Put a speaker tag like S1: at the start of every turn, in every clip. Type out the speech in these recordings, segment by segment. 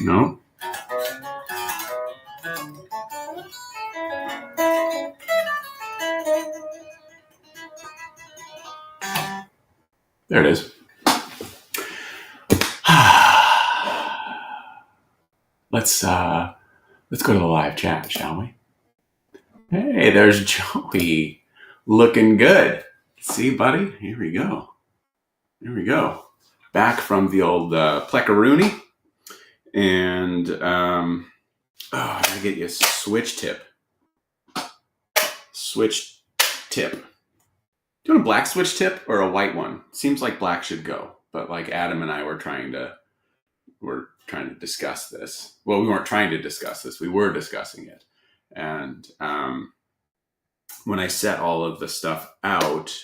S1: No. There it is. Let's go to the live chat, shall we? Hey, there's Joey, looking good. See, buddy, here we go. Here we go. Back from the old Plecaroony, and I gotta get you a switch tip. Switch tip. Do you want a black switch tip or a white one? Seems like black should go, but like Adam and I were trying to discuss this. Well, we weren't trying to discuss this. We were discussing it. And when I set all of the stuff out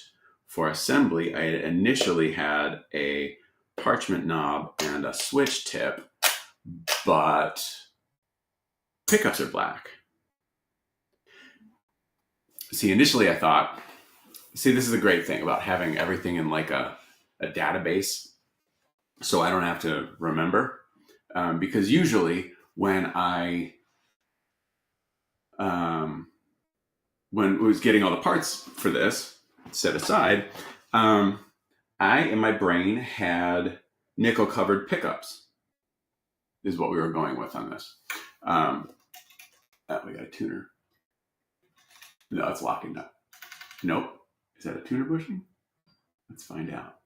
S1: for assembly, I initially had a parchment knob and a switch tip, but pickups are black. See, initially I thought, this is the great thing about having everything in like a database, so I don't have to remember. Because usually when I was getting all the parts for this set aside, I, in my brain, had nickel covered pickups, is what we were going with on this. We got a tuner. No, it's locking up. Nope. Is that a tuner bushing? Let's find out.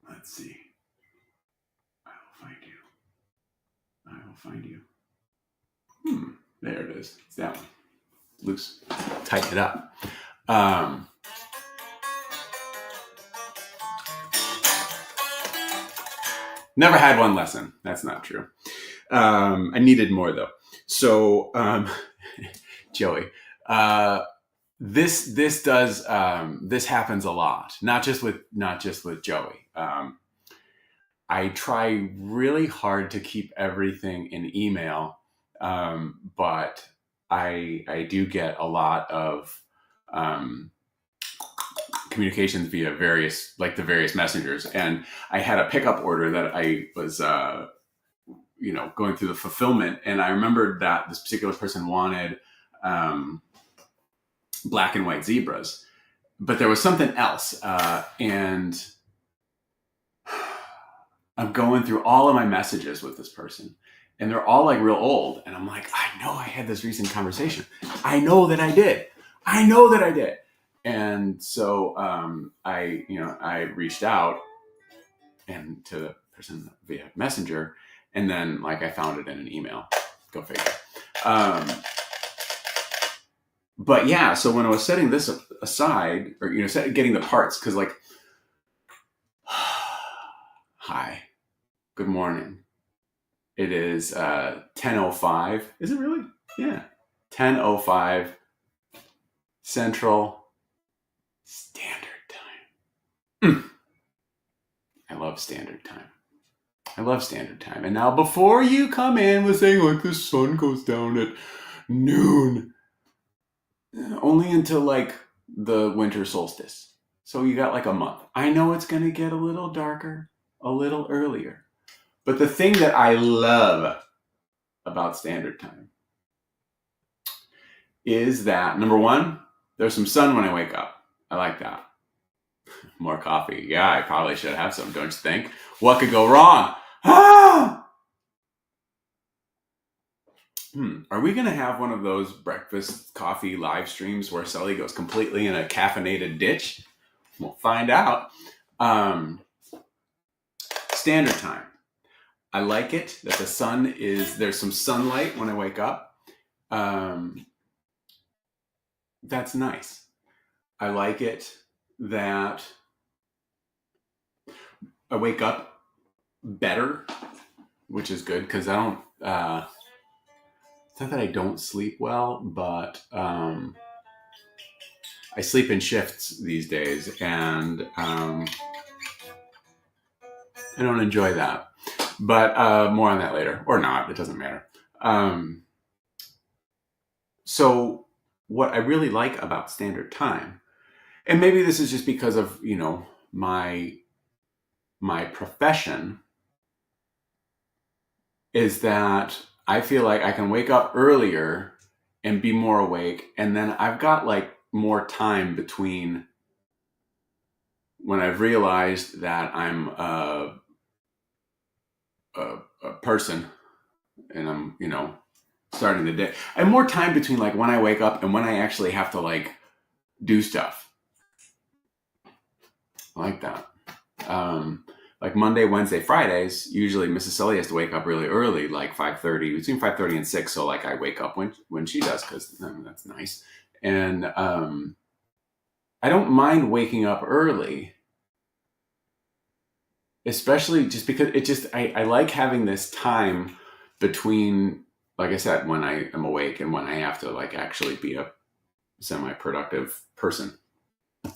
S1: Let's see. I will find you. There it is. It's that one. Loose. Tighten it up. Never had one lesson. That's not true. I needed more though. So, Joey, this happens a lot. Not just with Joey. I try really hard to keep everything in email, but I do get a lot of communications via various messengers. And I had a pickup order that I was going through the fulfillment, and I remembered that this particular person wanted black and white zebras, but there was something else, and I'm going through all of my messages with this person, and they're all like real old. And I'm like, I know I had this recent conversation. I know that I did. And so I reached out and to the person via messenger, and then like I found it in an email. Go figure. But yeah, so when I was setting this aside, or getting the parts, because like, hi. Good morning. It is 10:05. Is it really? Yeah. 10:05 Central Standard Time. I love Standard Time. And now before you come in with saying like the sun goes down at noon, only until like the winter solstice. So you got like a month. I know it's going to get a little darker, a little earlier. But the thing that I love about Standard Time is that, number one, there's some sun when I wake up. I like that. More coffee. Yeah, I probably should have some, don't you think? What could go wrong? Are we going to have one of those breakfast coffee live streams where Sully goes completely in a caffeinated ditch? We'll find out. Standard Time. I like it that there's some sunlight when I wake up. That's nice. I like it that I wake up better, which is good, because I don't, it's not that I don't sleep well, but I sleep in shifts these days, and I don't enjoy that. But more on that later, or not, it doesn't matter. So what I really like about Standard Time And maybe this is just because of, my profession, is that I feel like I can wake up earlier and be more awake, and then I've got like more time between when I've realized that I'm a person and I'm, starting the day. I have more time between like when I wake up and when I actually have to like do stuff. I like that. Like Monday, Wednesday, Fridays, usually Mrs. Sully has to wake up really early, like 5:30, between 5:30 and 6. So like I wake up when she does, because that's nice. And I don't mind waking up early, especially just because I like having this time between, like I said, when I am awake and when I have to like actually be a semi-productive person.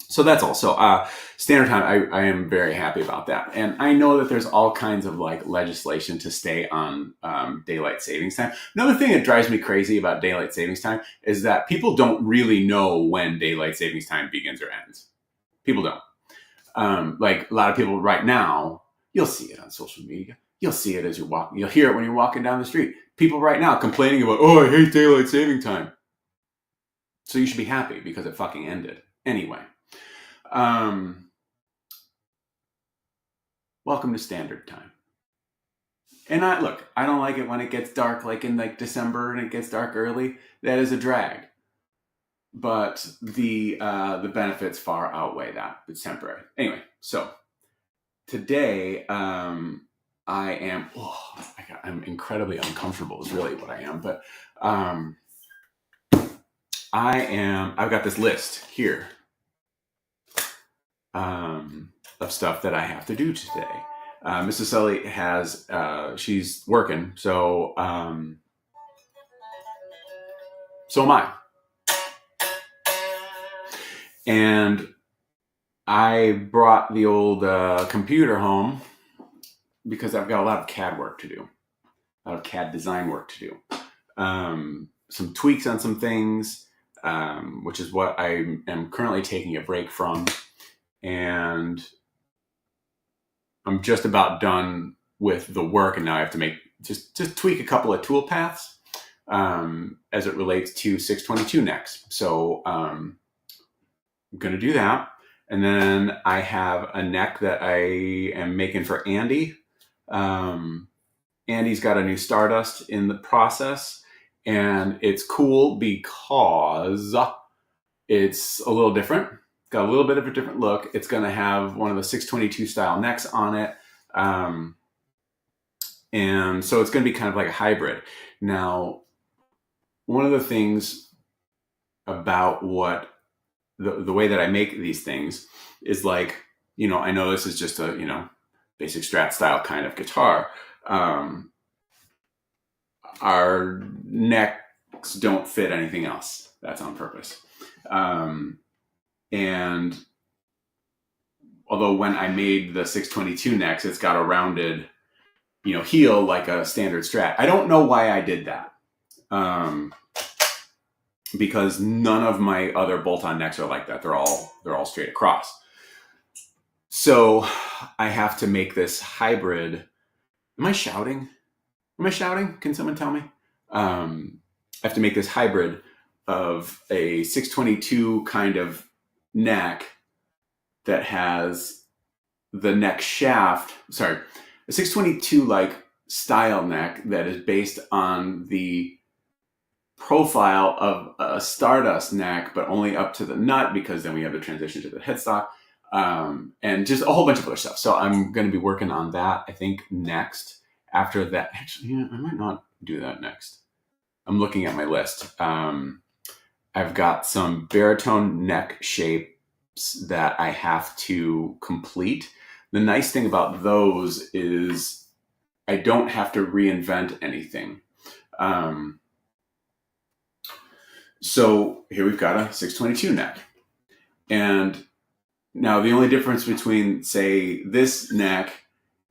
S1: So that's all. So standard time, I am very happy about that. And I know that there's all kinds of like legislation to stay on daylight savings time. Another thing that drives me crazy about daylight savings time is that people don't really know when daylight savings time begins or ends. People don't. Like a lot of people right now, you'll see it on social media. You'll see it as you're walking. You'll hear it when you're walking down the street. People right now complaining about, oh, I hate daylight saving time. So you should be happy because it fucking ended. Anyway. Welcome to standard time. And I don't like it when it gets dark, like in like December and it gets dark early. That is a drag. But the benefits far outweigh that. It's temporary. Anyway, so today I am. I'm incredibly uncomfortable. Is really what I am. But I've got this list here of stuff that I have to do today. Mrs. Sully has, she's working, so am I. And I brought the old computer home because I've got a lot of CAD work to do, a lot of CAD design work to do. Some tweaks on some things, which is what I am currently taking a break from. And I'm just about done with the work, and now I have to make just tweak a couple of tool paths as it relates to 622 next. So I'm going to do that. And then I have a neck that I am making for Andy. Andy's got a new Stardust in the process, and it's cool because it's a little different. Got a little bit of a different look. It's going to have one of the 622 style necks on it. And so it's going to be kind of like a hybrid. Now, one of the things about what the way that I make these things is like, I know this is just a, basic Strat style kind of guitar. Our necks don't fit anything else. That's on purpose. And although when I made the 622 necks, it's got a rounded, heel like a standard Strat. I don't know why I did that. Because none of my other bolt-on necks are like that. They're all straight across. So I have to make this hybrid. Am I shouting? Can someone tell me? I have to make this hybrid of a 622 kind of neck that has the neck shaft. Sorry, a 622 like style neck that is based on the profile of a Stardust neck, but only up to the nut, because then we have the transition to the headstock, and just a whole bunch of other stuff. So I'm going to be working on that, I think, next. After that, actually, I might not do that next. I'm looking at my list. I've got some baritone neck shapes that I have to complete. The nice thing about those is I don't have to reinvent anything. So here we've got a 622 neck. And now the only difference between, say, this neck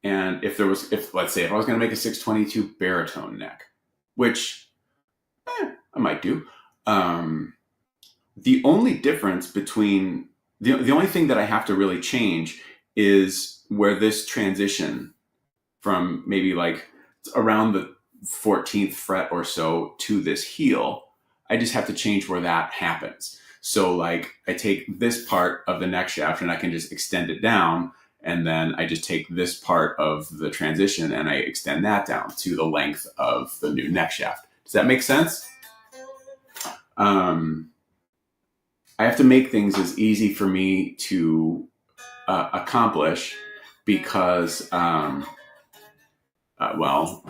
S1: and if let's say if I was going to make a 622 baritone neck, which I might do. The only difference between the only thing that I have to really change is where this transition from maybe like around the 14th fret or so to this heel, I just have to change where that happens. So like I take this part of the neck shaft and I can just extend it down, and then I just take this part of the transition and I extend that down to the length of the new neck shaft. Does that make sense? I have to make things as easy for me to accomplish because, well,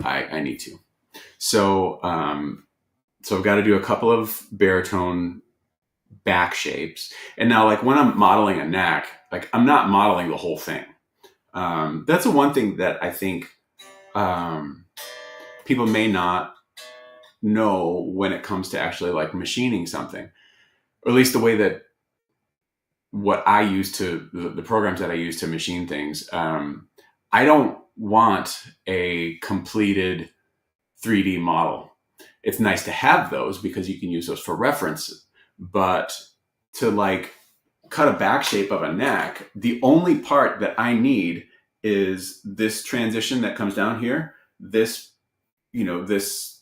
S1: I need to. So, so I've got to do a couple of baritone back shapes. And now, like when I'm modeling a neck, like I'm not modeling the whole thing. That's the one thing that I think people may not know when it comes to actually like machining something, or at least the way that what I use to the programs that I use to machine things. I don't want a completed 3D model. It's nice to have those because you can use those for reference, but to like cut a back shape of a neck, the only part that I need is this transition that comes down here, this, this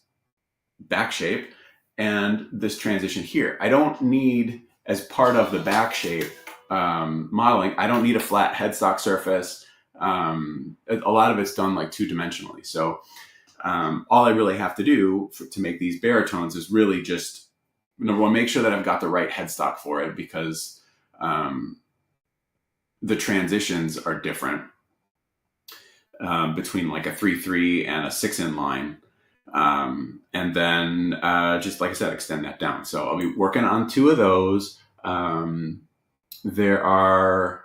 S1: back shape, and this transition here. I don't need, as part of the back shape modeling, I don't need a flat headstock surface. A lot of it's done like 2-dimensionally. So all I really have to do to make these baritones is really just, number one, make sure that I've got the right headstock for it, because the transitions are different between like a 3/3 and a 6-in line. And then just like I said, extend that down. So I'll be working on 2 of those. There are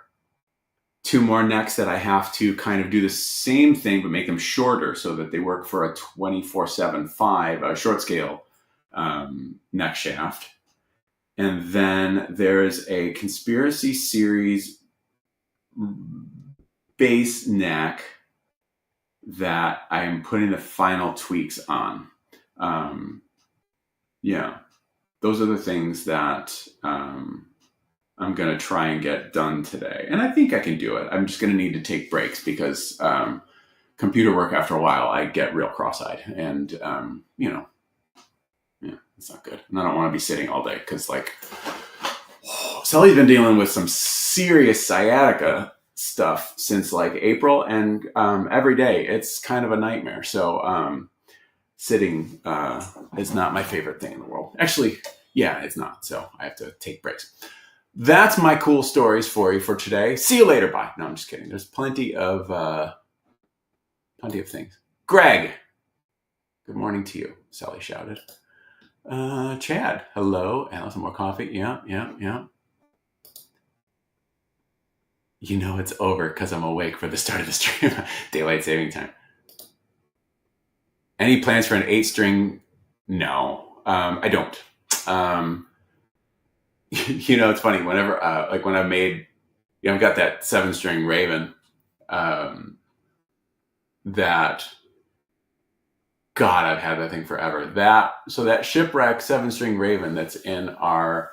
S1: 2 more necks that I have to kind of do the same thing, but make them shorter so that they work for a 24/7/5 short scale neck shaft. And then there's a Conspiracy Series base neck that I'm putting the final tweaks on. Yeah, those are the things that I'm going to try and get done today. And I think I can do it. I'm just going to need to take breaks because computer work, after a while, I get real cross-eyed. And, yeah, it's not good. And I don't want to be sitting all day because, like, Sully's been dealing with some serious sciatica stuff since, like, April. And every day, it's kind of a nightmare. So sitting is not my favorite thing in the world. Actually, yeah, it's not. So I have to take breaks. That's my cool stories for you for today. See you later. Bye. No, I'm just kidding. There's plenty of things. Greg, good morning to you. Sally shouted. Chad, hello. And some more coffee. Yeah. You know it's over because I'm awake for the start of the stream. Daylight saving time. Any plans for an 8-string? No, I don't. It's funny. Whenever, like when I made, I've got that 7-string Raven, that, God, I've had that thing forever. So that Shipwreck 7-string Raven that's in our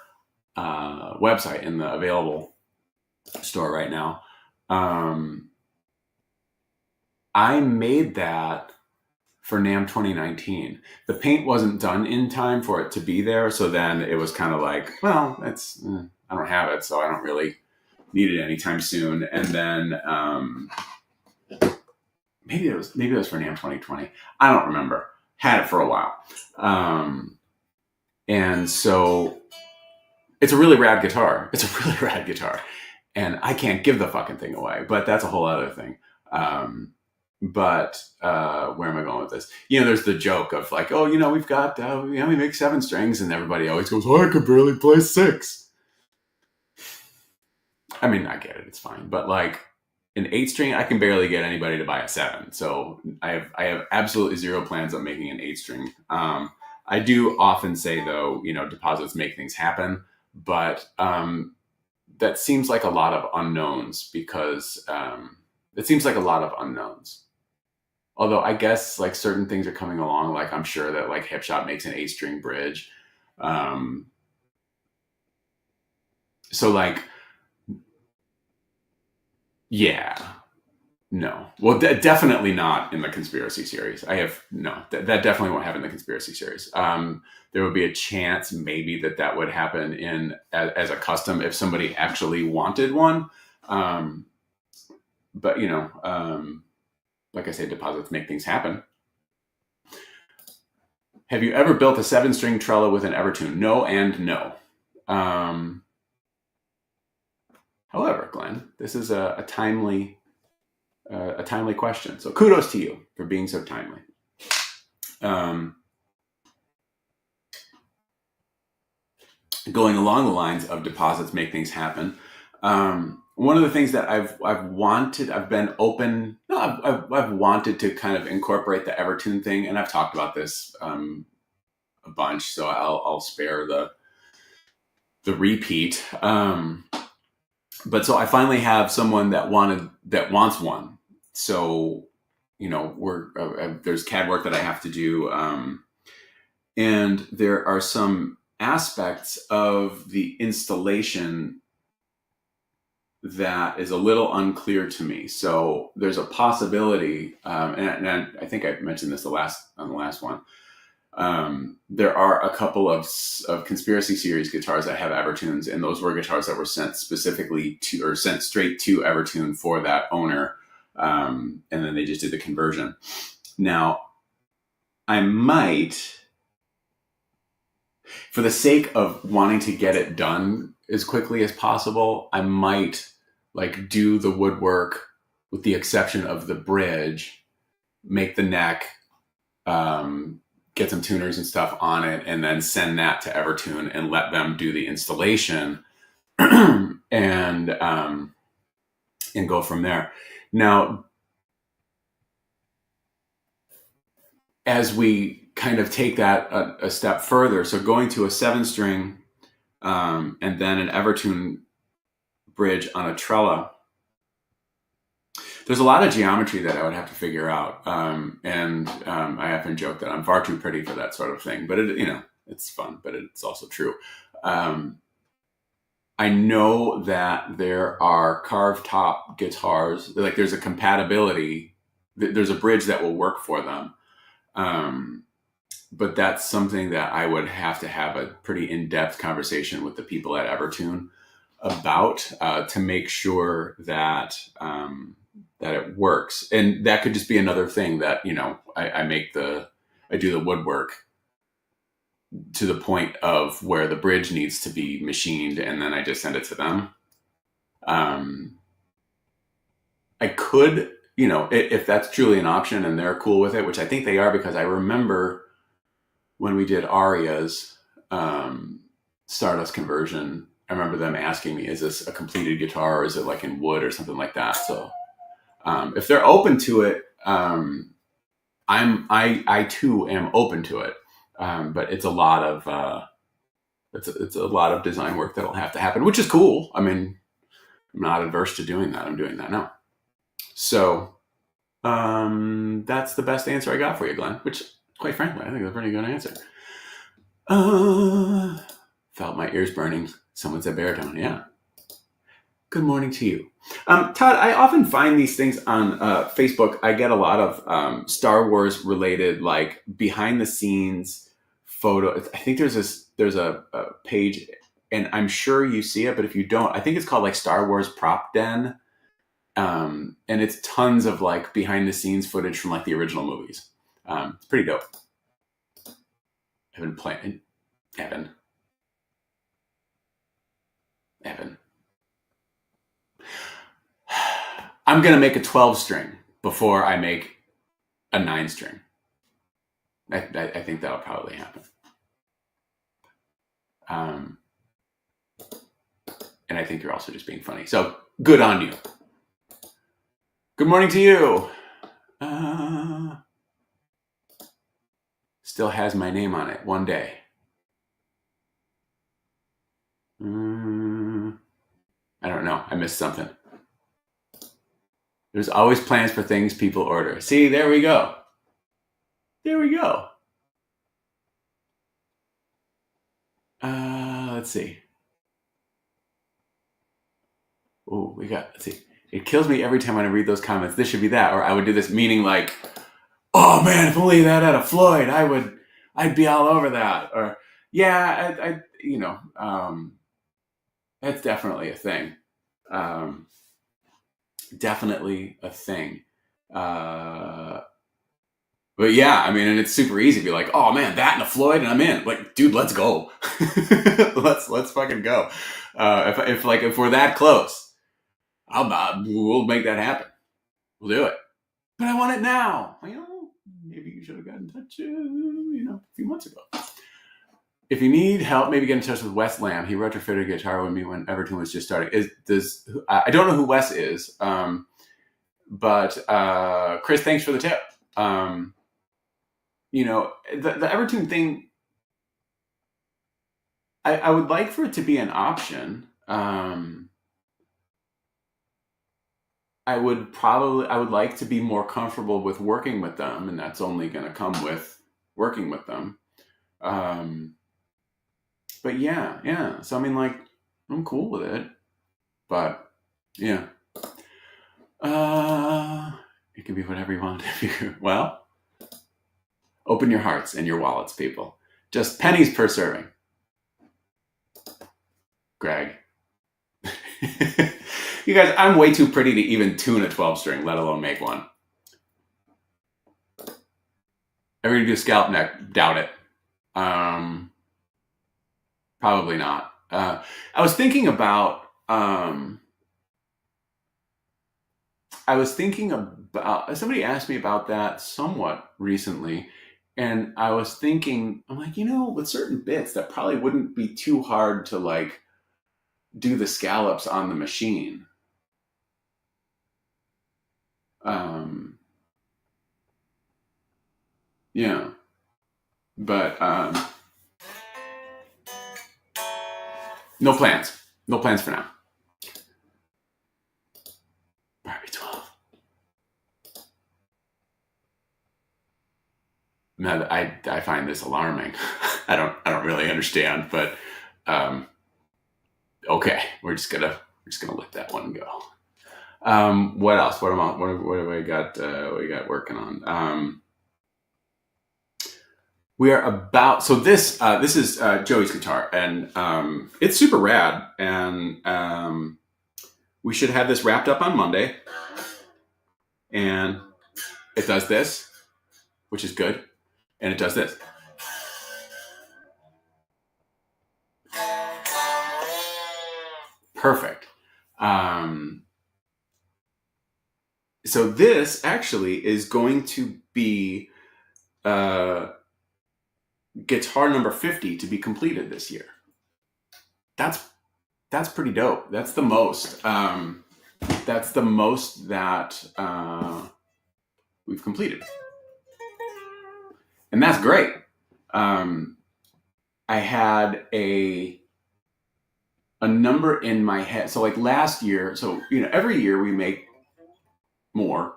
S1: website, in the available store right now. I made that for NAMM 2019. The paint wasn't done in time for it to be there. So then it was kind of like, well, I don't have it, so I don't really need it anytime soon. And then maybe it was for NAMM 2020. I don't remember. Had it for a while. And so it's a really rad guitar. And I can't give the fucking thing away, but that's a whole other thing. But where am I going with this? There's the joke of like, oh, we've got, we make 7 strings, and everybody always goes, oh, I could barely play 6. I mean, I get it. It's fine. But like an 8-string, I can barely get anybody to buy a 7. So I have absolutely zero plans on making an 8-string. I do often say, though, deposits make things happen. But that seems like a lot of unknowns because Although I guess like certain things are coming along, like I'm sure that like Hipshot makes an 8-string bridge. So like Yeah. No. Well, definitely not in the conspiracy series. I have no. That definitely won't happen in the conspiracy series. There would be a chance maybe that would happen in as a custom if somebody actually wanted one. Um, but like I say, deposits make things happen. Have you ever built a 7-string Trello with an Evertune? No and no. However, Glenn, this is a timely question. So kudos to you for being so timely. Going along the lines of deposits make things happen. One of the things that I've wanted to kind of incorporate the Evertune thing, and I've talked about this a bunch, so I'll spare the repeat. But so I finally have someone that wants one. So there's CAD work that I have to do, and there are some aspects of the installation that is a little unclear to me. So there's a possibility, and I think I mentioned this on the last one. There are a couple of conspiracy series guitars that have Evertunes, and those were guitars that were sent specifically sent straight to Evertune for that owner, and then they just did the conversion. Now, I might, for the sake of wanting to get it done as quickly as possible, I might do the woodwork with the exception of the bridge, make the neck, get some tuners and stuff on it, and then send that to Evertune and let them do the installation and go from there. Now, as we kind of take that a step further, so going to a 7-string and then an Evertune bridge on a Trello, there's a lot of geometry that I would have to figure out. And I often joke that I'm far too pretty for that sort of thing, but it's fun, but it's also true. I know that there are carved top guitars, there's a compatibility, there's a bridge that will work for them. But that's something that I would have to have a pretty in-depth conversation with the people at Evertune about to make sure that it works. And that could just be another thing that, I do the woodwork to the point of where the bridge needs to be machined, and then I just send it to them. I could, if that's truly an option and they're cool with it, which I think they are, because I remember when we did Aria's Stardust conversion, I remember them asking me, is this a completed guitar or is it in wood or something like that? So if they're open to it, I too am open to it. But it's a lot of it's a lot of design work that'll have to happen, which is cool. I mean, I'm not adverse to doing that. I'm doing that now. So that's the best answer I got for you, Glenn, which quite frankly, I think is a pretty good answer. Felt my ears burning. Someone said baritone. Yeah. Good morning to you. Todd, I often find these things on Facebook. I get a lot of Star Wars related, behind the scenes photo. I think there's a page, and I'm sure you see it, but if you don't, I think it's called Star Wars Prop Den. And it's tons of behind the scenes footage from the original movies. It's pretty dope. Evan. I'm going to make a 12-string before I make a 9-string. I think that'll probably happen. And I think you're also just being funny. So good on you. Good morning to you. Still has my name on it. One day. I don't know. I missed something. There's always plans for things people order. See, there we go. Let's see. Oh, let's see. it kills me every time when I read those comments. This should be that, or I would do this, meaning like, oh man, if only that had a Floyd, I'd be all over that. Or yeah, I that's definitely a thing. Definitely a thing. But yeah, I mean, and it's super easy to be like, oh man, that and a Floyd, and I'm in. Like, dude, let's go. let's fucking go. If we're that close, we'll make that happen. We'll do it. But I want it now. Maybe you should have gotten in touch, a few months ago. If you need help, maybe get in touch with Wes Lamb. He retrofitted a guitar with me when Everton was just starting. I don't know who Wes is, but Chris, thanks for the tip. The Everton thing, I would like for it to be an option. I would like to be more comfortable with working with them, and that's only going to come with working with them. But yeah. So I mean, like, I'm cool with it, but yeah. It can be whatever you want. Well, open your hearts and your wallets, people. Just pennies per serving. Greg. You guys, I'm way too pretty to even tune a 12-string, let alone make one. Ever gonna do a scallop neck? Doubt it. Probably not. I was thinking about somebody asked me about that somewhat recently, and I was thinking, I'm like, with certain bits that probably wouldn't be too hard to like do the scallops on the machine. Yeah, but no plans for now. Barbie 12. No, I find this alarming. I don't really understand, but okay, we're just gonna let that one go. What else? What have I got? What we got working on? We are about. So this is Joey's guitar, and it's super rad, and we should have this wrapped up on Monday, and it does this, which is good, and it does this. Perfect. So this actually is going to be guitar number 50 to be completed this year. That's pretty dope. That's the most. That's the most that we've completed, and that's great. I had a number in my head. So like last year, so every year we make more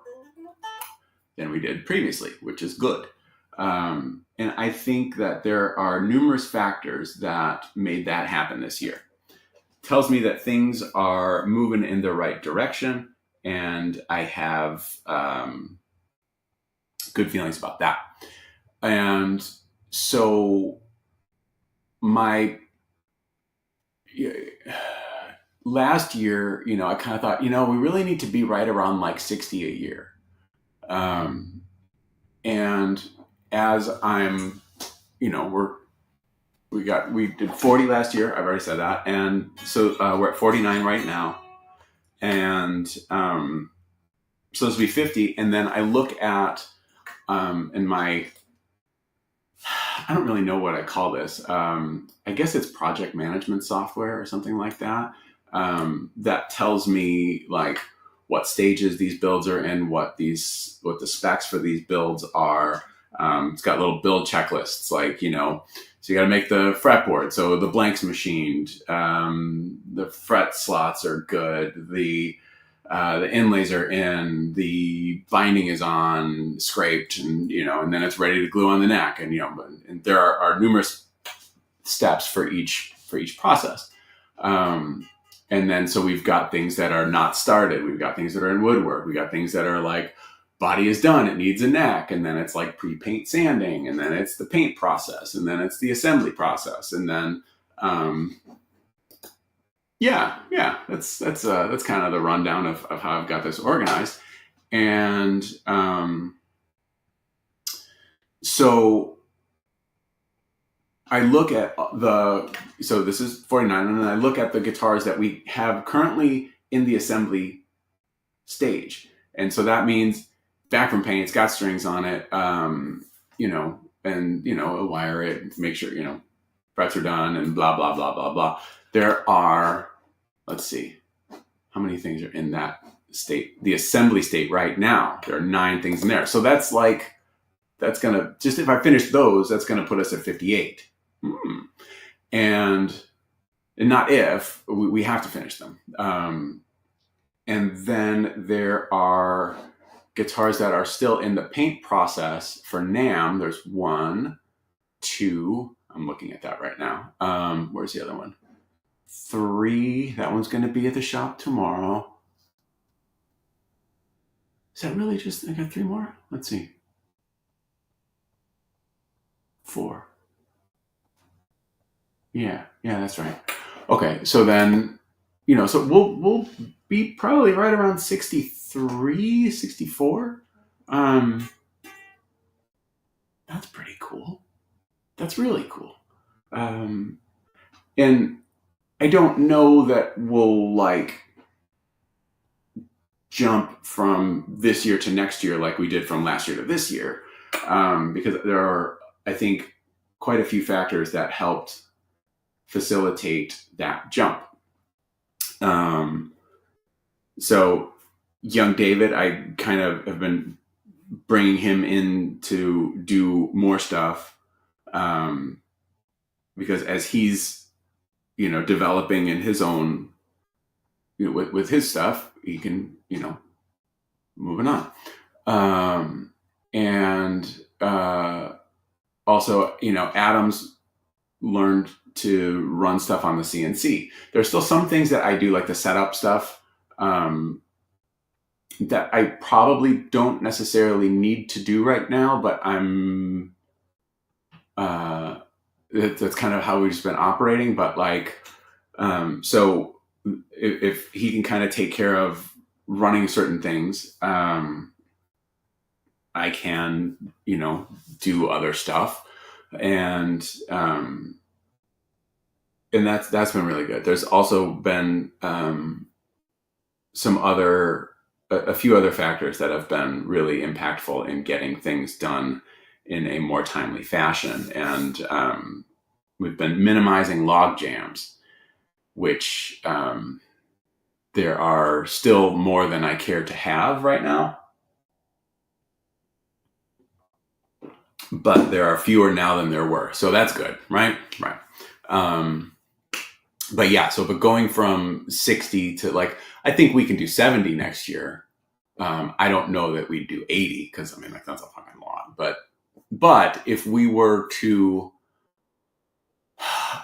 S1: than we did previously, which is good. And I think that there are numerous factors that made that happen this year. Tells me that things are moving in the right direction, and I have good feelings about that. And so last year, I kind of thought, we really need to be right around like 60 a year. And as I'm, we did 40 last year. I've already said that. And so we're at 49 right now. And so this will be 50. And then I look at, in my, I don't really know what I call this. I guess it's project management software or something like that. That tells me like what stages these builds are in, what the specs for these builds are. It's got little build checklists, like, so you got to make the fretboard. So the blanks machined, the fret slots are good. The inlays are in, the binding is on, scraped, and and then it's ready to glue on the neck. And and there are numerous steps for each process. And then so we've got things that are not started. We've got things that are in woodwork. We got things that are like body is done. It needs a neck. And then it's like pre-paint sanding. And then it's the paint process. And then it's the assembly process. And then, yeah, that's kind of the rundown of how I've got this organized. And so I look at so this is 49, and then I look at the guitars that we have currently in the assembly stage. And so that means back from paint, it's got strings on it, and, wire it, make sure, frets are done and blah, blah, blah, blah, blah. There are, let's see, how many things are in that state, the assembly state right now. There are 9 things in there. So that's going to, just if I finish those, that's going to put us at 58. And not if, we have to finish them. And then there are guitars that are still in the paint process for NAMM. There's 1, 2, I'm looking at that right now. Where's the other one? 3, that one's going to be at the shop tomorrow. Is that really just, I got 3 more? Let's see. 4. Yeah, that's right. Okay, so then, so we'll be probably right around 63, 64. That's pretty cool. That's really cool. And I don't know that we'll jump from this year to next year like we did from last year to this year, because there are, I think, quite a few factors that helped facilitate that jump. So young David, I kind of have been bringing him in to do more stuff, because as he's, developing in his own, with his stuff, he can, moving on. And also, Adam's learned to run stuff on the CNC. There's still some things that I do, like the setup stuff, that I probably don't necessarily need to do right now, but that's kind of how we've just been operating. But so if he can kind of take care of running certain things, I can, do other stuff. And that's been really good. There's also been a few other factors that have been really impactful in getting things done in a more timely fashion. And we've been minimizing log jams, which there are still more than I care to have right now. But there are fewer now than there were. So that's good, right? Right. But going from 60 to I think we can do 70 next year. I don't know that we'd do 80 because that's a fucking lot. But if we were to,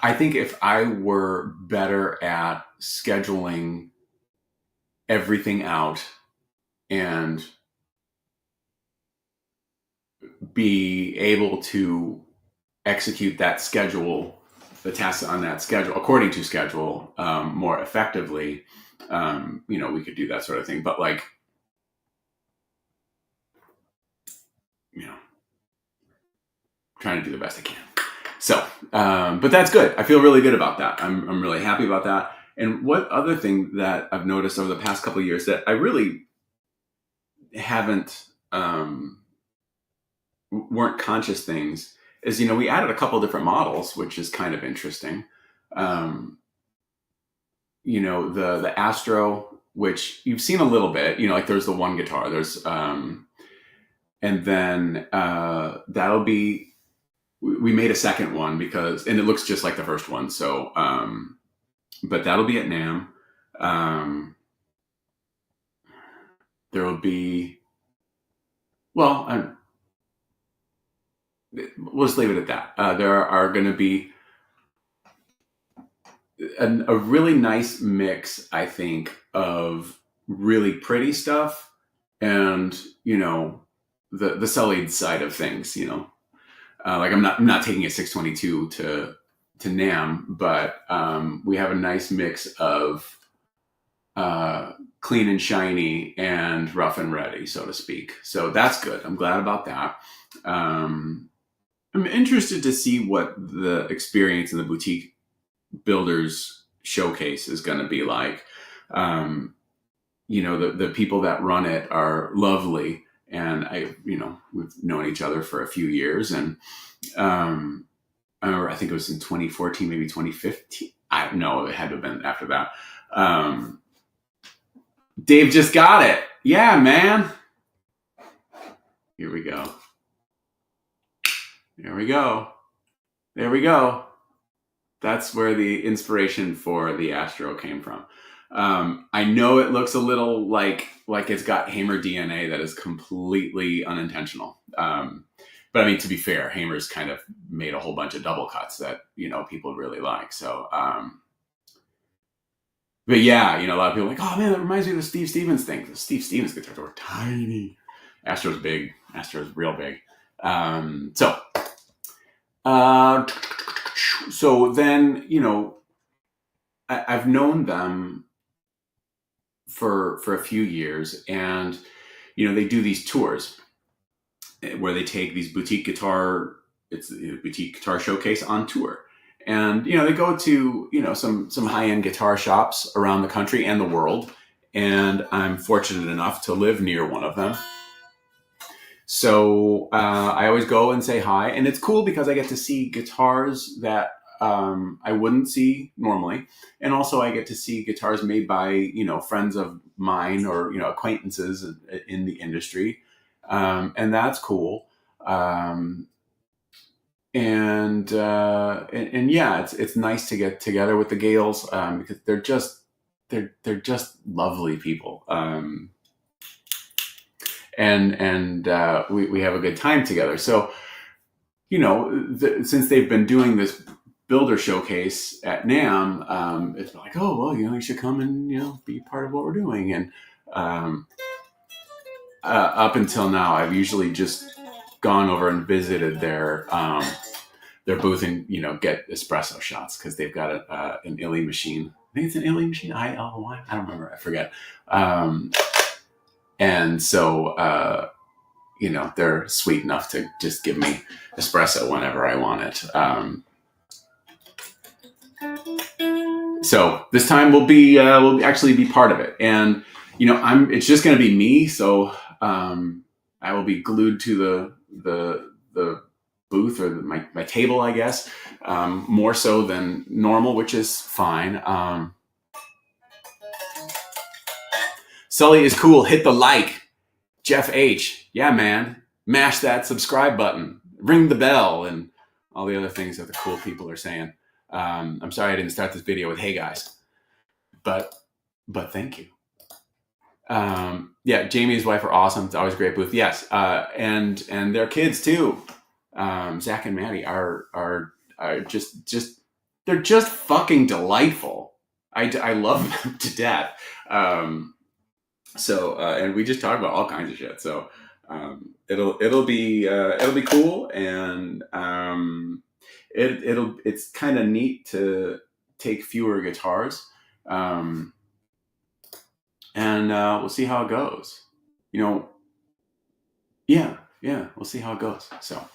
S1: I think if I were better at scheduling everything out and be able to execute that schedule, the tasks on that schedule, according to schedule, more effectively, we could do that sort of thing. But trying to do the best I can. So, but that's good. I feel really good about that. I'm really happy about that. And what other thing that I've noticed over the past couple of years that I really haven't, weren't conscious things is, we added a couple different models, which is kind of interesting. The Astro, which you've seen a little bit, there's the one guitar, there's, and then that'll be, we made a second one and it looks just like the first one. So, but that'll be at NAMM. There will be, we'll just leave it at that. There are going to be a really nice mix, I think, of really pretty stuff and, the Sullied side of things. Like I'm not taking a 622 to Nam, but we have a nice mix of uh, clean and shiny and rough and ready, so to speak. So that's good. I'm glad about that. Um, I'm interested to see what the experience in the boutique builders showcase is going to be like. Um, the people that run it are lovely, and we've known each other for a few years, and um, I think it was in 2014, maybe 2015. I don't know. It had to have been after that. Um, Dave just got it. Yeah, man. Here we go. There we go. There we go. That's where the inspiration for the Astro came from. I know it looks a little like it's got Hamer DNA that is completely unintentional. But I mean, to be fair, Hamer's kind of made a whole bunch of double cuts that people really like. So, but yeah, a lot of people are like, oh man, that reminds me of the Steve Stevens thing. The Steve Stevens guitars were tiny. Astro's big. Astro's real big. So then, I've known them for a few years, and they do these tours where they take these boutique guitar. It's a boutique guitar showcase on tour, and they go to some high end guitar shops around the country and the world. And I'm fortunate enough to live near one of them. So I always go and say hi, and it's cool because I get to see guitars that I wouldn't see normally, and also I get to see guitars made by friends of mine or acquaintances in the industry, and that's cool. And yeah, it's nice to get together with the Gales because they're just lovely people. And we have a good time together. So, since they've been doing this builder showcase at NAMM, it's like, oh, well, you should come and, be part of what we're doing. And up until now, I've usually just gone over and visited their booth and, get espresso shots because they've got an Illy machine. I think it's an Illy machine, ILY. I don't remember. I forget. And so, they're sweet enough to just give me espresso whenever I want it. So this time we'll actually be part of it. And, it's just going to be me. So I will be glued to the booth or my table, I guess, more so than normal, which is fine. Sully is cool. Hit the like. Jeff H. Yeah, man. Mash that subscribe button. Ring the bell and all the other things that the cool people are saying. I'm sorry I didn't start this video with hey guys. But thank you. Yeah, Jamie and his wife are awesome. It's always a great booth. Yes. And their kids too. Zach and Maddie are just they're just fucking delightful. I love them to death. So and we just talk about all kinds of shit. So it'll be cool, and it's kind of neat to take fewer guitars, and we'll see how it goes. Yeah, we'll see how it goes. So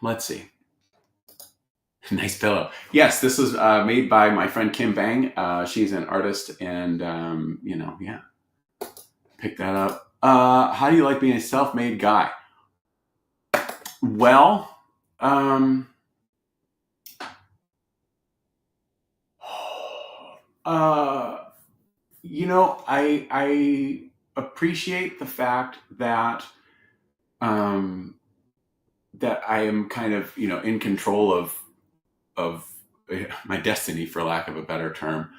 S1: let's see. Nice pillow. Yes, this was made by my friend Kim Bang. She's an artist, and yeah, pick that up. How do you like being a self-made guy? Well, I appreciate the fact that that I am kind of in control of my destiny, for lack of a better term.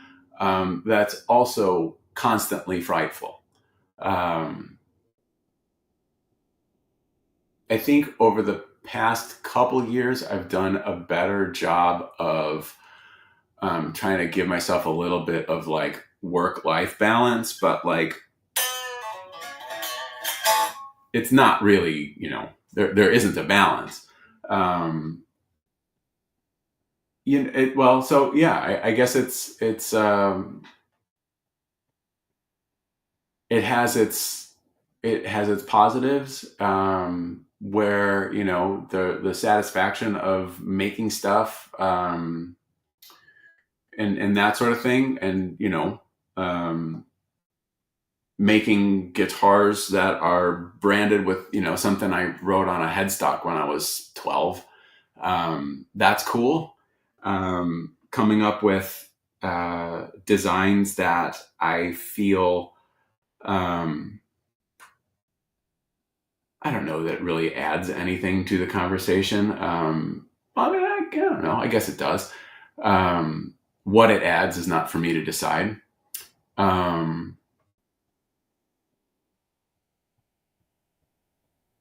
S1: That's also constantly frightful. I think over the past couple years, I've done a better job of trying to give myself a little bit of like work-life balance, but like it's not really, there isn't a balance. Um, well, so yeah, I guess it has its positives, where the satisfaction of making stuff, and that sort of thing, and um, making guitars that are branded with something I wrote on a headstock when I was 12. That's cool. Coming up with designs that I feel, I don't know, that really adds anything to the conversation. I mean, I don't know. I guess it does. What it adds is not for me to decide.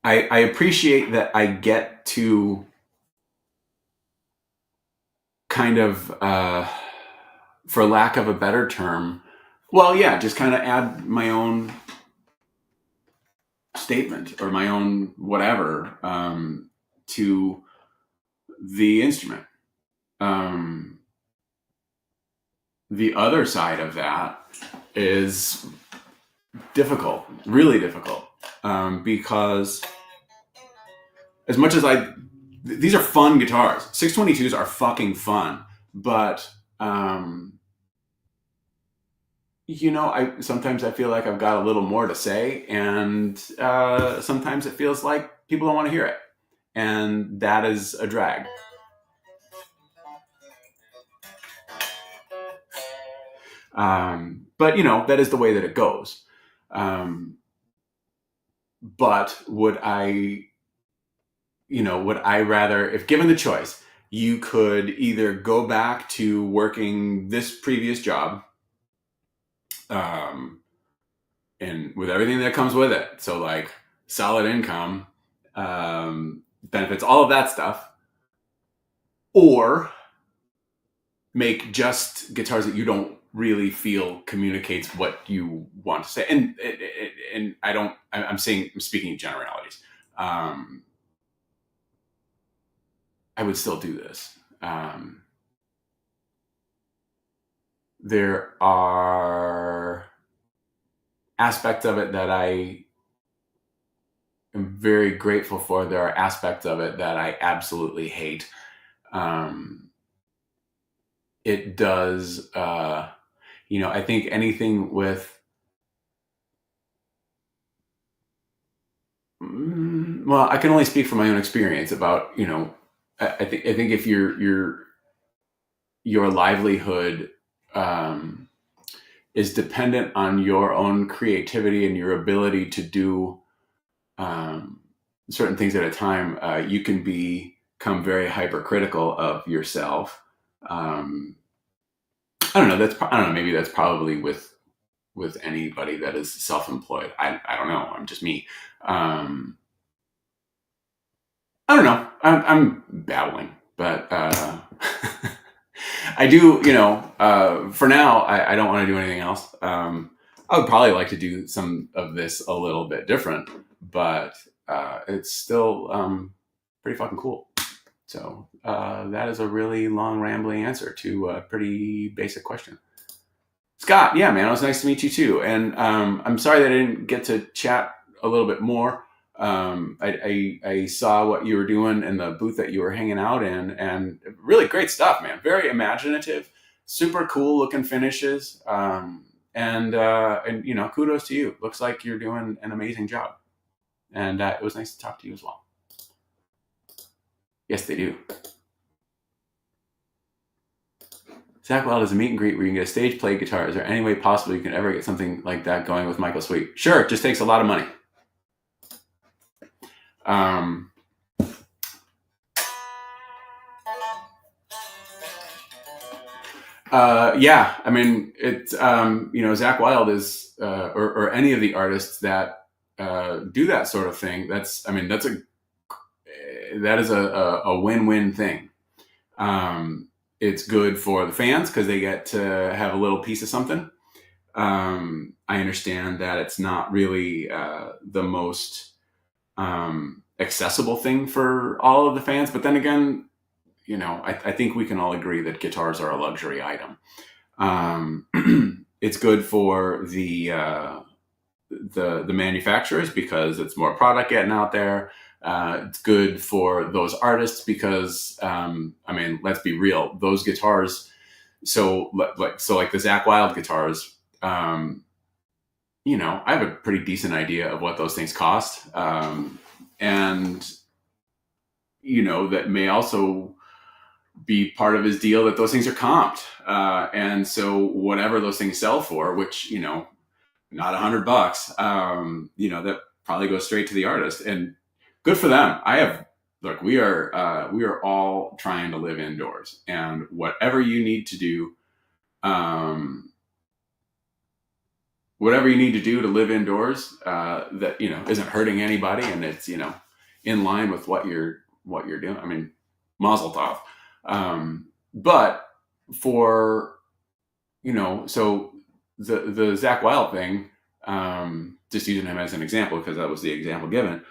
S1: I appreciate that I get to kind of, for lack of a better term, well, yeah, just kind of add my own statement or my own whatever, to the instrument. Um, the other side of that is difficult, really difficult, because as much as these are fun guitars. 622s are fucking fun, but I sometimes I feel like I've got a little more to say, and sometimes it feels like people don't want to hear it, and that is a drag. But that is the way that it goes. But would I rather, if given the choice, you could either go back to working this previous job, and with everything that comes with it, so like solid income, benefits, all of that stuff, or make just guitars that you don't really feel communicates what you want to say. And I'm speaking in generalities. I would still do this. There are aspects of it that I am very grateful for. There are aspects of it that I absolutely hate. It does, I think anything with, well, I can only speak from my own experience about, I think if your livelihood, is dependent on your own creativity and your ability to do, certain things at a time, you can become very hypercritical of yourself. I don't know. I don't know. Maybe that's probably with anybody that is self-employed. I don't know. I'm just me. I don't know. I'm babbling, but I do. For now, I don't want to do anything else. I would probably like to do some of this a little bit different, but it's still pretty fucking cool. So that is a really long, rambling answer to a pretty basic question. Scott, yeah, man, it was nice to meet you too. And I'm sorry that I didn't get to chat a little bit more. I saw what you were doing in the booth that you were hanging out in, and really great stuff, man. Very imaginative, super cool looking finishes. And kudos to you. Looks like you're doing an amazing job. And it was nice to talk to you as well. Yes, they do. Zach Wild is a meet and greet where you can get a stage play guitar. Is there any way possible you can ever get something like that going with Michael Sweet? Sure, it just takes a lot of money. Yeah, I mean, it's, Zach Wild is, or any of the artists that do that sort of thing. That is a win-win thing. it's good for the fans because they get to have a little piece of something. I understand that it's not really the most accessible thing for all of the fans, but then again, I think we can all agree that guitars are a luxury item. It's good for the manufacturers because it's more product getting out there. It's good for those artists because let's be real, those guitars. So like the Zakk Wylde guitars. I have a pretty decent idea of what those things cost, and that may also be part of his deal that those things are comped, and so whatever those things sell for, which not $100, that probably goes straight to the artist, and good for them. Look, we are all trying to live indoors, and whatever you need to do, to live indoors, that isn't hurting anybody, and it's in line with what you're doing. I mean, mazel tov. But for so the Zakk Wylde thing, just using him as an example because that was the example given.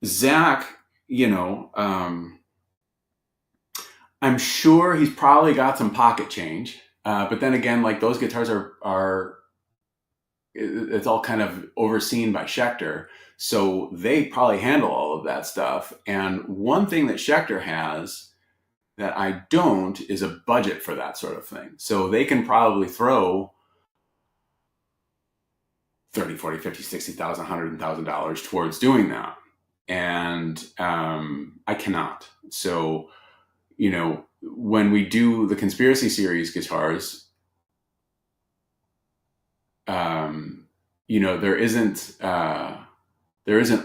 S1: Zakk, I'm sure he's probably got some pocket change, but then again, like those guitars are it's all kind of overseen by Schecter, so they probably handle all of that stuff. And one thing that Schecter has that I don't is a budget for that sort of thing. So they can probably throw 30, 40, 50, 60,000, $100,000 towards doing that. And I cannot. So, when we do the Conspiracy Series guitars, there isn't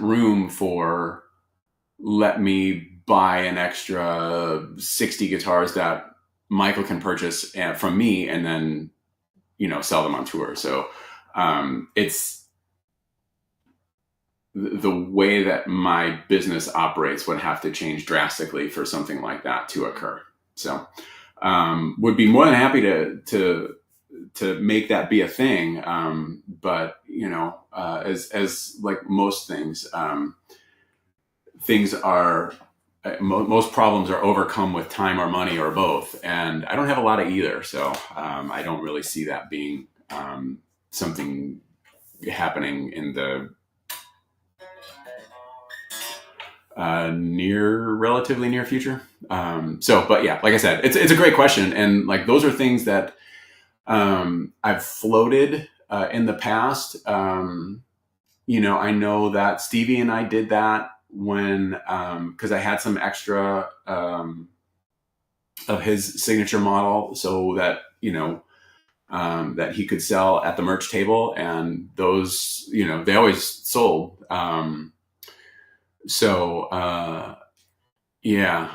S1: room for let me buy an extra 60 guitars that Michael can purchase from me and then sell them on tour. So it's the way that my business operates would have to change drastically for something like that to occur. So would be more than happy to make that be a thing. But as like most things, most problems are overcome with time or money or both. And I don't have a lot of either. So I don't really see that being something happening in the relatively near future. But yeah, like I said, it's a great question. And like, those are things that I've floated in the past. I know that Stevie and I did that when, cause I had some extra of his signature model so that, that he could sell at the merch table, and those, they always sold. Yeah.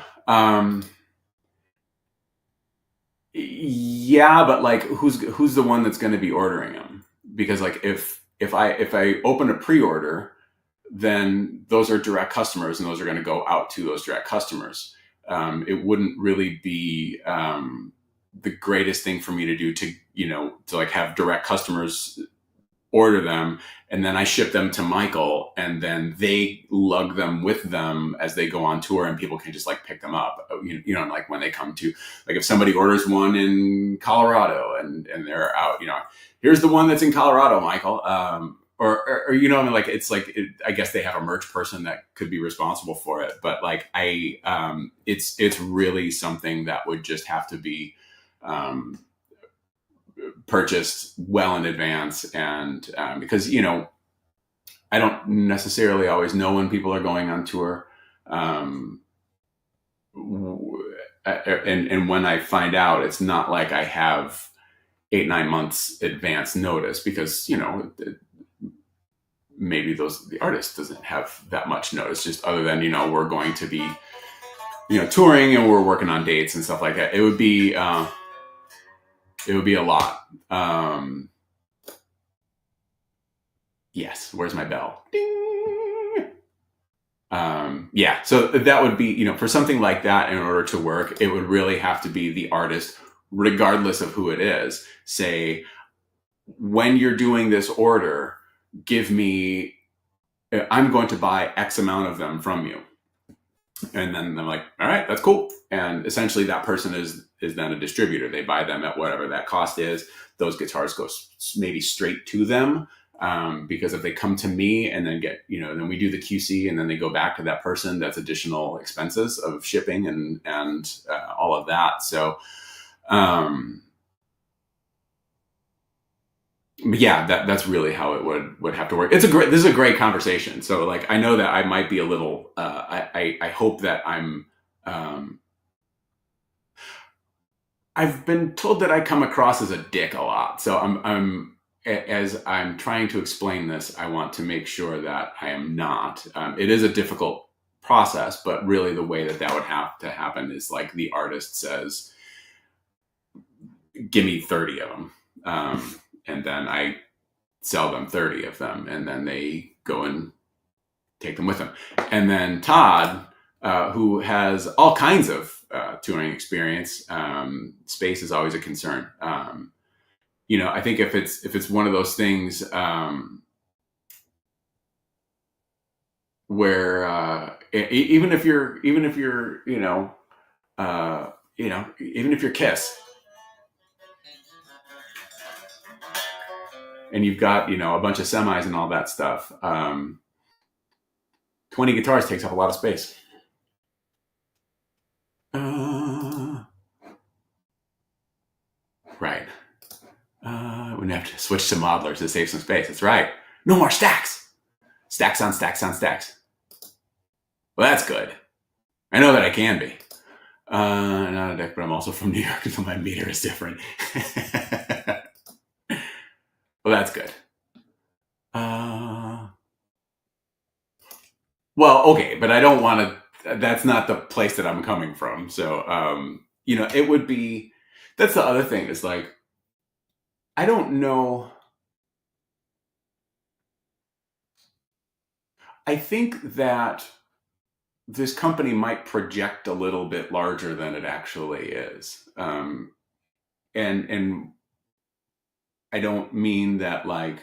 S1: Yeah, but like, who's the one that's going to be ordering them? Because like, if I open a pre-order, then those are direct customers, and those are going to go out to those direct customers. It wouldn't really be the greatest thing for me to do to like have direct customers order them, and then I ship them to Michael, and then they lug them with them as they go on tour, and people can just like pick them up. Like when they come to, like if somebody orders one in Colorado and they're out, here's the one that's in Colorado, Michael. Or like it's like I guess they have a merch person that could be responsible for it, but like it's really something that would just have to be purchased well in advance, and because I don't necessarily always know when people are going on tour, and when I find out, it's not like I have 8-9 months advance notice, because maybe the artist doesn't have that much notice, just other than we're going to be touring and we're working on dates and stuff like that. It would be a lot. Yes, where's my bell? Ding! Yeah, so that would be, for something like that, in order to work, it would really have to be the artist, regardless of who it is, say, when you're doing this order, give me, I'm going to buy X amount of them from you. And then they're like, all right, that's cool. And essentially that person is then a distributor. They buy them at whatever that cost is. Those guitars go maybe straight to them. Because if they come to me and then get, then we do the QC and then they go back to that person, that's additional expenses of shipping and all of that. So, but yeah, that's really how it would have to work. This is a great conversation. So like, I know that I might be a little, I hope that I've been told that I come across as a dick a lot. So as I'm trying to explain this, I want to make sure that I am not. It is a difficult process, but really the way that would have to happen is like the artist says, give me 30 of them. And then I sell them 30 of them, and then they go and take them with them. And then Todd, who has all kinds of touring experience, space is always a concern. I think if it's one of those things where even if you're Kiss, and you've got a bunch of semis and all that stuff, 20 guitars takes up a lot of space. Right. Wouldn't have to switch to modelers to save some space. That's right. No more stacks. Stacks on stacks on stacks. Well, that's good. I know that I can be. Not a deck, but I'm also from New York, so my meter is different. Well, that's good. Well, okay, but I don't want to. That's not the place that I'm coming from. So, it would be. That's the other thing. Is like, I don't know. I think that this company might project a little bit larger than it actually is, and I don't mean that like.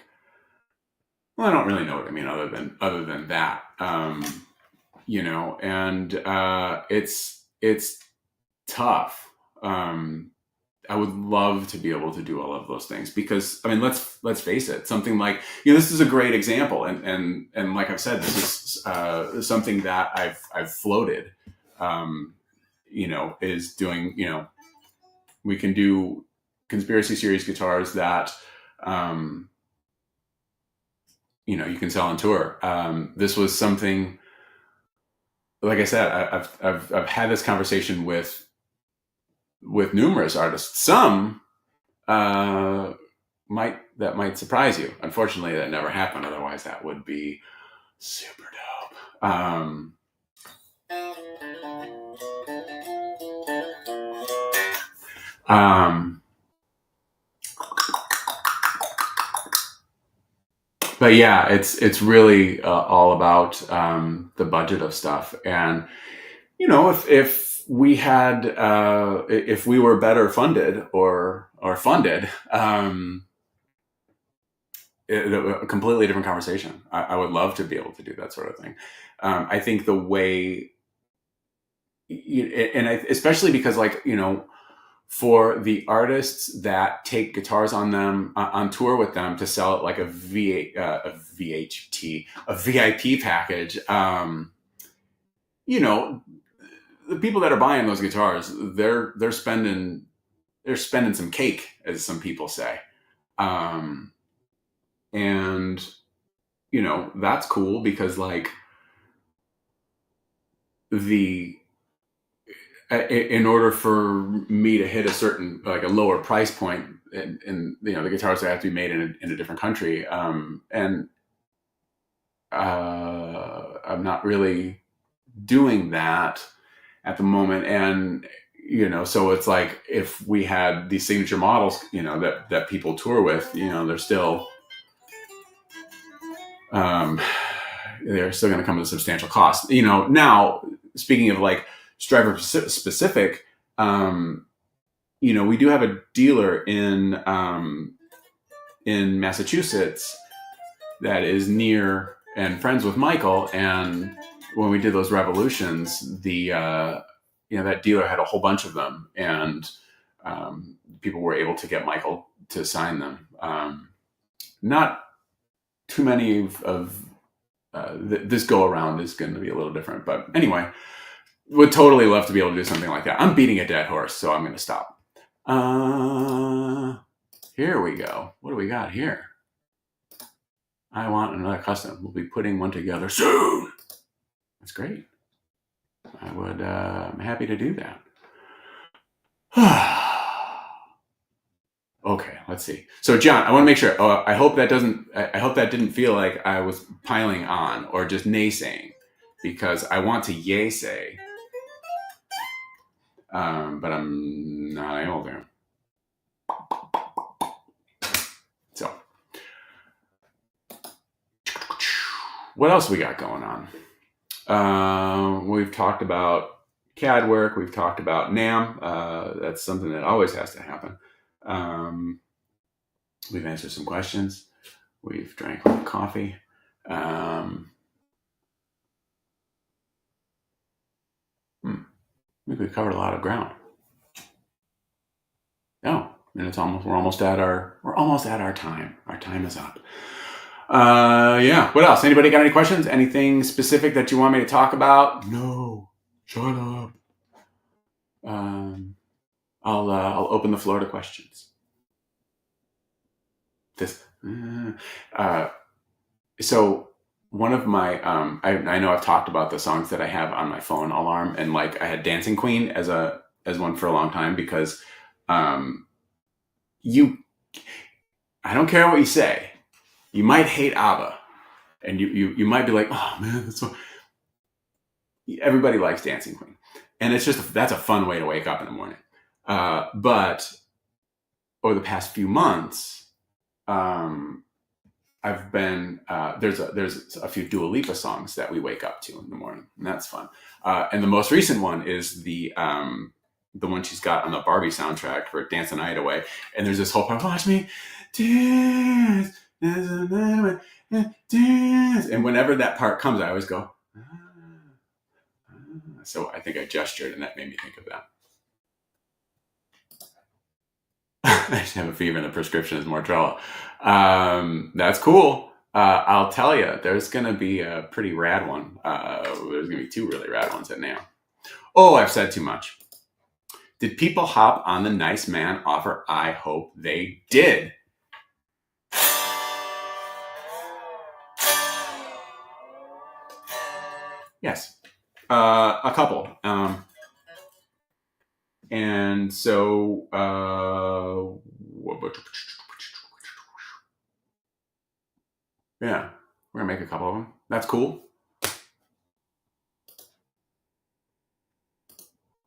S1: Well, I don't really know what I mean other than that, and it's tough. I would love to be able to do all of those things because I mean, let's face it. Something like this is a great example, and like I've said, this is something that I've floated. Is doing. We can do conspiracy series guitars that. You can sell on tour. This was something, like I said, I've had this conversation with numerous artists. Some might surprise you. Unfortunately, that never happened. Otherwise, that would be super dope. But yeah, it's really all about the budget of stuff, and if we had if we were better funded or funded, a completely different conversation. I would love to be able to do that sort of thing. I think the way, especially because for the artists that take guitars on them on tour with them to sell it like a VHT, a VIP package, the people that are buying those guitars, they're spending some cake, as some people say, and that's cool because in order for me to hit a certain a lower price point, and the guitars have to be made in a different country, and I'm not really doing that at the moment, and so it's like if we had these signature models that people tour with, they're still they're still going to come with a substantial cost. Now speaking of like Striver specific, we do have a dealer in Massachusetts that is near and friends with Michael. And when we did those revolutions, that dealer had a whole bunch of them, and people were able to get Michael to sign them. Not too many of this go around is going to be a little different, but anyway, would totally love to be able to do something like that. I'm beating a dead horse, so I'm going to stop. Here we go. What do we got here? I want another custom. We'll be putting one together soon. That's great. I'm happy to do that. Okay, let's see. So John, I want to make sure. I hope that didn't feel like I was piling on or just naysaying, because I want to yay say, but I'm not able to. So, what else we got going on? We've talked about CAD work. We've talked about NAM. That's something that always has to happen. We've answered some questions. We've drank coffee. I think we've covered a lot of ground. Oh, and we're almost at our time. Our time is up. Yeah. What else? Anybody got any questions? Anything specific that you want me to talk about? No. Shut up. I'll open the floor to questions. So one of my I know I've talked about the songs that I have on my phone alarm, and like I had Dancing Queen as one for a long time, because I don't care what you say, you might hate ABBA, and you might be like, oh man, that's so. Everybody likes Dancing Queen, and that's a fun way to wake up in the morning. But over the past few months, I've been there's a few Dua Lipa songs that we wake up to in the morning, and that's fun. And the most recent one is the one she's got on the Barbie soundtrack for Dance the Night Away. And there's this whole part, watch me dance, dance. And whenever that part comes, I always go, so I think I gestured, and that made me think of that. I just have a fever and the prescription is Mortrella. That's cool. I'll tell you, there's going to be a pretty rad one. There's going to be two really rad ones at NAMM. Oh, I've said too much. Did people hop on the Nice Man offer? I hope they did. Yes. A couple. And so, yeah, we're gonna make a couple of them. That's cool.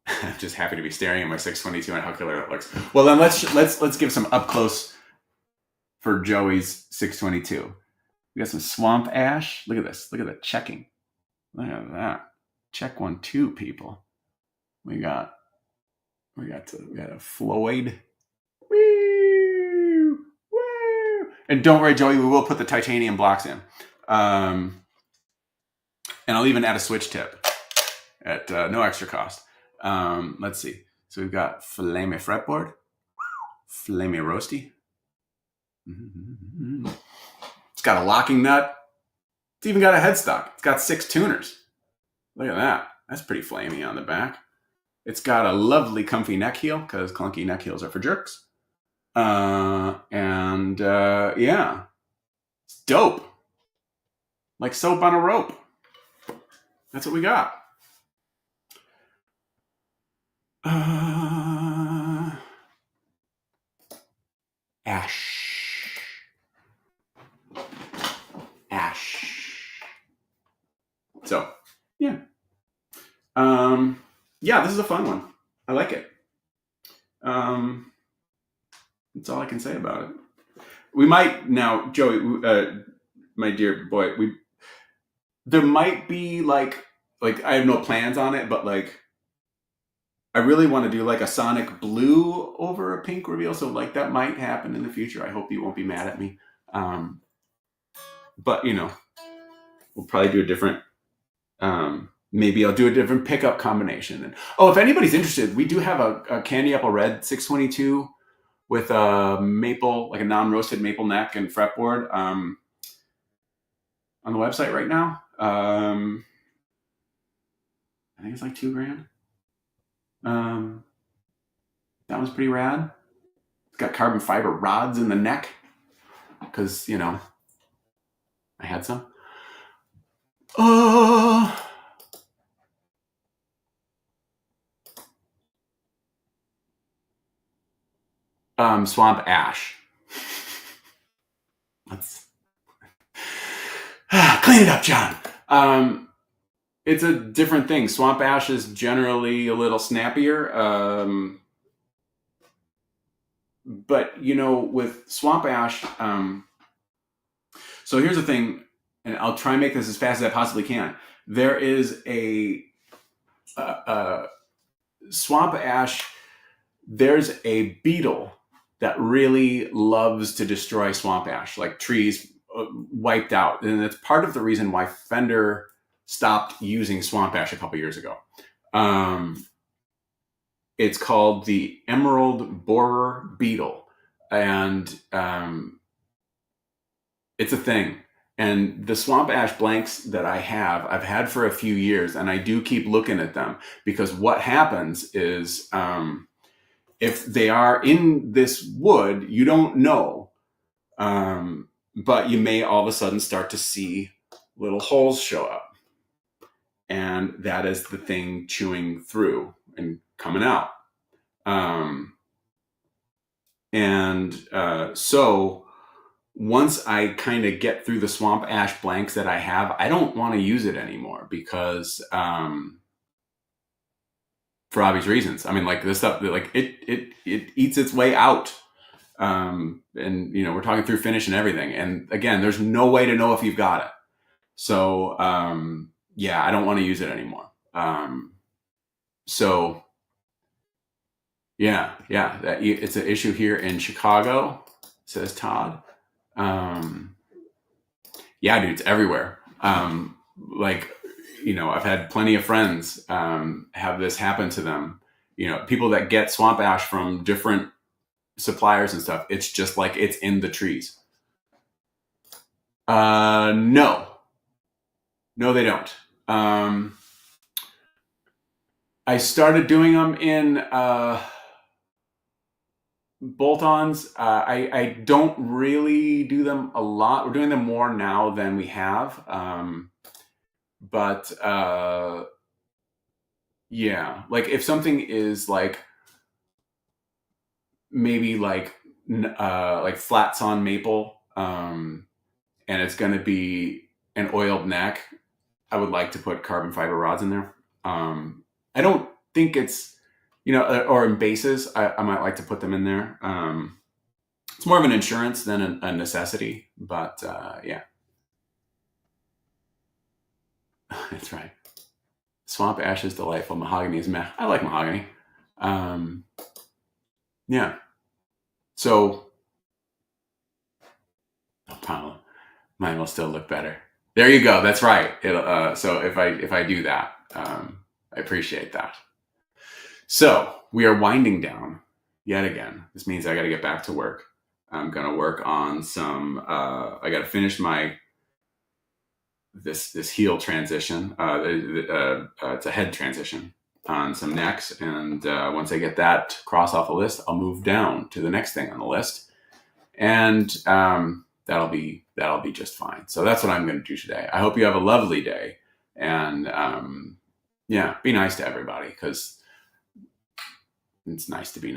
S1: I'm just happy to be staring at my 622 and how killer it looks. Well, then let's give some up close for Joey's 622. We got some swamp ash. Look at this. Look at the checking. Look at that. Check 1, 2, people. We got a Floyd. Woo! Woo! And don't worry, Joey, we will put the titanium blocks in. And I'll even add a switch tip at no extra cost. Let's see. So we've got Flame fretboard, Flame roasty. Mm-hmm. It's got a locking nut. It's even got a headstock. It's got 6 tuners. Look at that. That's pretty flamey on the back. It's got a lovely comfy neck heel, because clunky neck heels are for jerks. Yeah, it's dope. Like soap on a rope. That's what we got. Ash. So, yeah. Yeah, this is a fun one. I like it. That's all I can say about it. We might now, Joey, my dear boy, there might be like I have no plans on it, but like I really want to do like a sonic blue over a pink reveal. So like that might happen in the future. I hope you won't be mad at me. But we'll probably do a different. Maybe I'll do a different pickup combination. And oh, if anybody's interested, we do have a candy apple red 622 with a maple, like a non-roasted maple neck and fretboard on the website right now. I think it's like $2,000. That was pretty rad. It's got carbon fiber rods in the neck because I had some. Swamp ash. Let's clean it up, John. It's a different thing. Swamp ash is generally a little snappier. But with swamp ash, so here's the thing, and I'll try and make this as fast as I possibly can. There is a swamp ash. There's a beetle that really loves to destroy swamp ash, like trees wiped out, and it's part of the reason why Fender stopped using swamp ash a couple years ago. It's called the emerald borer beetle, and it's a thing. And the swamp ash blanks that I've had for a few years, and I do keep looking at them because what happens is if they are in this wood, you don't know, but you may all of a sudden start to see little holes show up. And that is the thing chewing through and coming out. So once I kind of get through the swamp ash blanks that I have, I don't want to use it anymore because for obvious reasons. I mean, like this stuff, like it eats its way out. And we're talking through finish and everything. And again, there's no way to know if you've got it. So yeah, I don't want to use it anymore. So yeah, it's an issue here in Chicago, says Todd. Yeah, dude, it's everywhere. I've had plenty of friends have this happen to them. People that get swamp ash from different suppliers and stuff. It's just like it's in the trees. No, they don't. I started doing them in bolt-ons. I don't really do them a lot. We're doing them more now than we have. But yeah, like if something is like maybe like flats on maple, and it's going to be an oiled neck, I would like to put carbon fiber rods in there. I don't think it's, or in bases, I might like to put them in there. It's more of an insurance than a necessity, but yeah. That's right. Swamp ash is delightful. Mahogany is meh. I like mahogany. Yeah. So, mine will still look better. There you go. That's right. So if I do that, I appreciate that. So we are winding down yet again. This means I got to get back to work. I'm going to work on some, I got to finish this heel transition. It's a head transition on some necks. And once I get that cross off the list, I'll move down to the next thing on the list. And that'll be just fine. So that's what I'm going to do today. I hope you have a lovely day. And yeah, be nice to everybody because it's nice to be nice.